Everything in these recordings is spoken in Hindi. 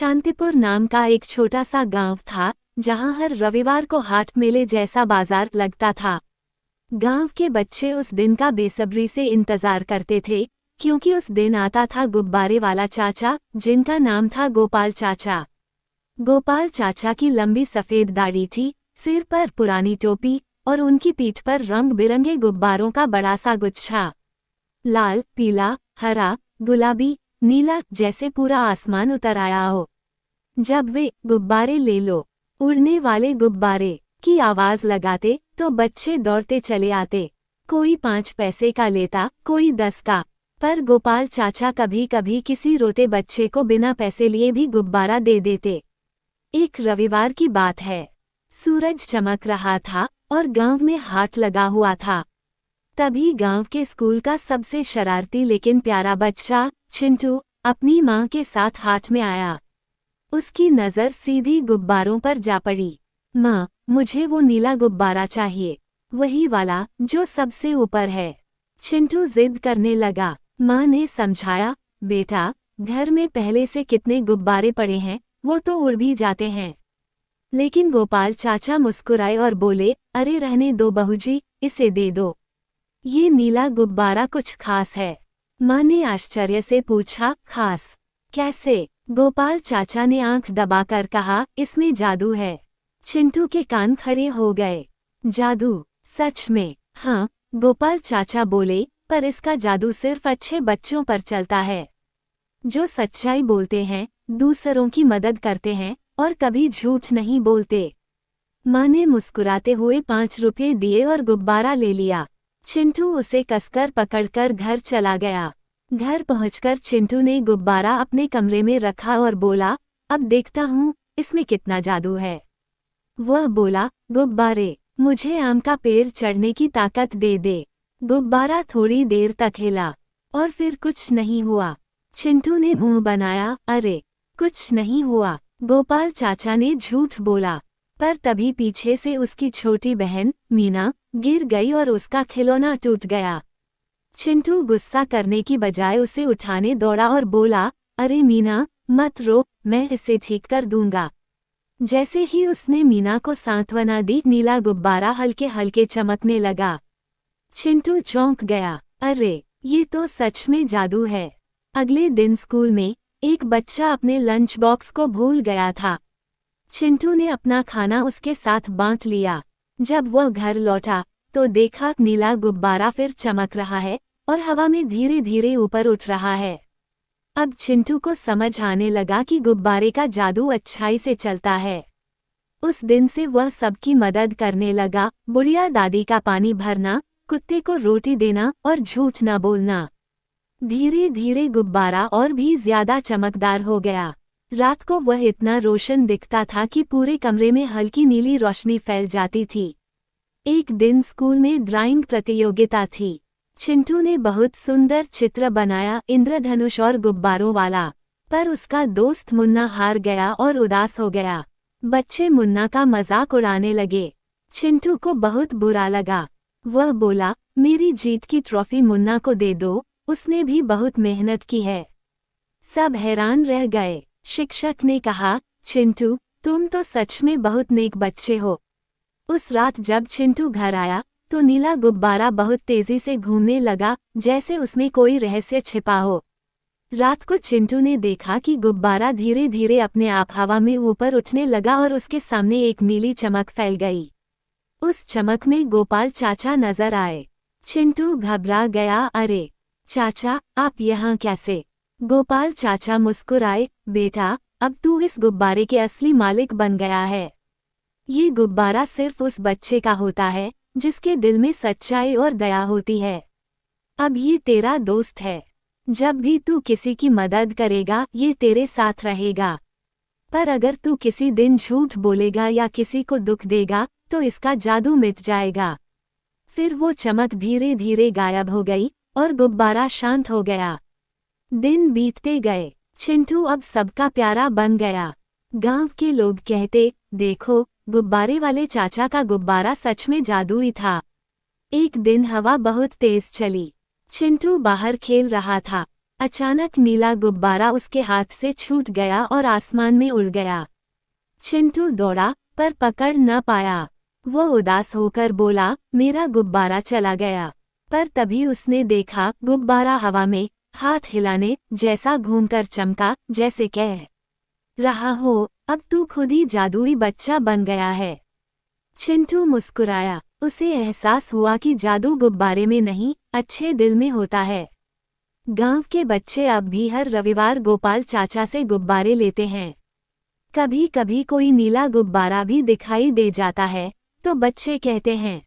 शांतिपुर नाम का एक छोटा सा गांव था, जहां हर रविवार को हाट मेले जैसा बाजार लगता था। गांव के बच्चे उस दिन का बेसब्री से इंतजार करते थे, क्योंकि उस दिन आता था गुब्बारे वाला चाचा, जिनका नाम था गोपाल चाचा। गोपाल चाचा की लंबी सफेद दाढ़ी थी, सिर पर पुरानी टोपी और उनकी पीठ पर रंग बिरंगे गुब्बारों का बड़ा सा गुच्छा। लाल, पीला, हरा, गुलाबी, नीला, जैसे पूरा आसमान उतर आया हो। जब वे गुब्बारे ले लो, उड़ने वाले गुब्बारे की आवाज लगाते तो बच्चे दौड़ते चले आते। कोई 5 पैसे का लेता, कोई 10 का। पर गोपाल चाचा कभी कभी किसी रोते बच्चे को बिना पैसे लिए भी गुब्बारा दे देते। एक रविवार की बात है। सूरज चमक रहा था और गांव में हाट लगा हुआ था। तभी गांव के स्कूल का सबसे शरारती लेकिन प्यारा बच्चा चिंटू अपनी मां के साथ हाट में आया। उसकी नज़र सीधी गुब्बारों पर जा पड़ी। मां, मुझे वो नीला गुब्बारा चाहिए, वही वाला जो सबसे ऊपर है। चिंटू जिद करने लगा। मां ने समझाया, बेटा, घर में पहले से कितने गुब्बारे पड़े हैं, वो तो उड़ भी जाते हैं। लेकिन गोपाल चाचा मुस्कुराए और बोले, अरे रहने दो बहूजी, इसे दे दो। ये नीला गुब्बारा कुछ खास है। मां ने आश्चर्य से पूछा, खास कैसे? गोपाल चाचा ने आंख दबाकर कहा, इसमें जादू है। चिंटू के कान खड़े हो गए। जादू? सच में? हाँ, गोपाल चाचा बोले, पर इसका जादू सिर्फ अच्छे बच्चों पर चलता है, जो सच्चाई बोलते हैं, दूसरों की मदद करते हैं और कभी झूठ नहीं बोलते। मां ने मुस्कुराते हुए 5 रुपये दिए और गुब्बारा ले लिया। चिंटू उसे कसकर पकड़कर घर चला गया। घर पहुंचकर चिंटू ने गुब्बारा अपने कमरे में रखा और बोला, अब देखता हूँ इसमें कितना जादू है। वह बोला, गुब्बारे, मुझे आम का पेड़ चढ़ने की ताकत दे दे। गुब्बारा थोड़ी देर तक हिला और फिर कुछ नहीं हुआ। चिंटू ने मुंह बनाया, अरे कुछ नहीं हुआ। गोपाल चाचा ने झूठ बोला। पर तभी पीछे से उसकी छोटी बहन मीना गिर गई और उसका खिलौना टूट गया। चिंटू गुस्सा करने की बजाय उसे उठाने दौड़ा और बोला, अरे मीना, मत रो, मैं इसे ठीक कर दूंगा। जैसे ही उसने मीना को सांत्वना दी, नीला गुब्बारा हल्के हल्के चमकने लगा। चिंटू चौंक गया, अरे ये तो सच में जादू है। अगले दिन स्कूल में एक बच्चा अपने लंच बॉक्स को भूल गया था। चिंटू ने अपना खाना उसके साथ बांट लिया। जब वह घर लौटा तो देखा नीला गुब्बारा फिर चमक रहा है और हवा में धीरे धीरे ऊपर उठ रहा है। अब चिंटू को समझ आने लगा कि गुब्बारे का जादू अच्छाई से चलता है। उस दिन से वह सबकी मदद करने लगा, बुढ़िया दादी का पानी भरना, कुत्ते को रोटी देना और झूठ न बोलना। धीरे धीरे गुब्बारा और भी ज्यादा चमकदार हो गया। रात को वह इतना रोशन दिखता था कि पूरे कमरे में हल्की नीली रोशनी फैल जाती थी। एक दिन स्कूल में ड्राइंग प्रतियोगिता थी। चिंटू ने बहुत सुंदर चित्र बनाया, इंद्रधनुष और गुब्बारों वाला। पर उसका दोस्त मुन्ना हार गया और उदास हो गया। बच्चे मुन्ना का मजाक उड़ाने लगे। चिंटू को बहुत बुरा लगा। वह बोला, मेरी जीत की ट्रॉफी मुन्ना को दे दो, उसने भी बहुत मेहनत की है। सब हैरान रह गए। शिक्षक ने कहा, चिंटू, तुम तो सच में बहुत नेक बच्चे हो। उस रात जब चिंटू घर आया तो नीला गुब्बारा बहुत तेजी से घूमने लगा, जैसे उसमें कोई रहस्य छिपा हो। रात को चिंटू ने देखा कि गुब्बारा धीरे धीरे अपने आप हवा में ऊपर उठने लगा और उसके सामने एक नीली चमक फैल गई। उस चमक में गोपाल चाचा नजर आए। चिंटू घबरा गया, अरे चाचा, आप यहाँ कैसे? गोपाल चाचा मुस्कुराए, बेटा, अब तू इस गुब्बारे के असली मालिक बन गया है। ये गुब्बारा सिर्फ उस बच्चे का होता है जिसके दिल में सच्चाई और दया होती है। अब ये तेरा दोस्त है। जब भी तू किसी की मदद करेगा, ये तेरे साथ रहेगा। पर अगर तू किसी दिन झूठ बोलेगा या किसी को दुख देगा तो इसका जादू मिट जाएगा। फिर वो चमक धीरे धीरे गायब हो गई और गुब्बारा शांत हो गया। दिन बीतते गए। चिंटू अब सबका प्यारा बन गया। गांव के लोग कहते, देखो, गुब्बारे वाले चाचा का गुब्बारा सच में जादुई था। एक दिन हवा बहुत तेज चली। चिंटू बाहर खेल रहा था। अचानक नीला गुब्बारा उसके हाथ से छूट गया और आसमान में उड़ गया। चिंटू दौड़ा पर पकड़ न पाया। वो उदास होकर बोला, मेरा गुब्बारा चला गया। पर तभी उसने देखा गुब्बारा हवा में हाथ हिलाने जैसा घूमकर चमका, जैसे कह रहा हो, अब तू खुद ही जादुई बच्चा बन गया है। चिंटू मुस्कुराया। उसे एहसास हुआ कि जादू गुब्बारे में नहीं, अच्छे दिल में होता है। गांव के बच्चे अब भी हर रविवार गोपाल चाचा से गुब्बारे लेते हैं। कभी कभी कोई नीला गुब्बारा भी दिखाई दे जाता है तो बच्चे कहते हैं,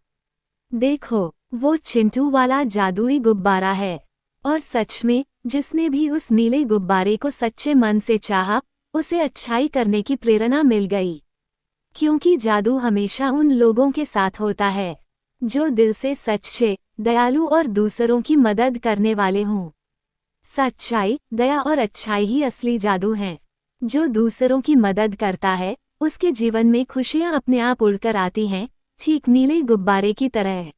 देखो, वो चिंटू वाला जादुई गुब्बारा है। और सच में, जिसने भी उस नीले गुब्बारे को सच्चे मन से चाहा, उसे अच्छाई करने की प्रेरणा मिल गई। क्योंकि जादू हमेशा उन लोगों के साथ होता है जो दिल से सच्चे, दयालु और दूसरों की मदद करने वाले हों। सच्चाई, दया और अच्छाई ही असली जादू हैं। जो दूसरों की मदद करता है, उसके जीवन में खुशियां अपने आप उड़कर आती हैं, ठीक नीले गुब्बारे की तरह।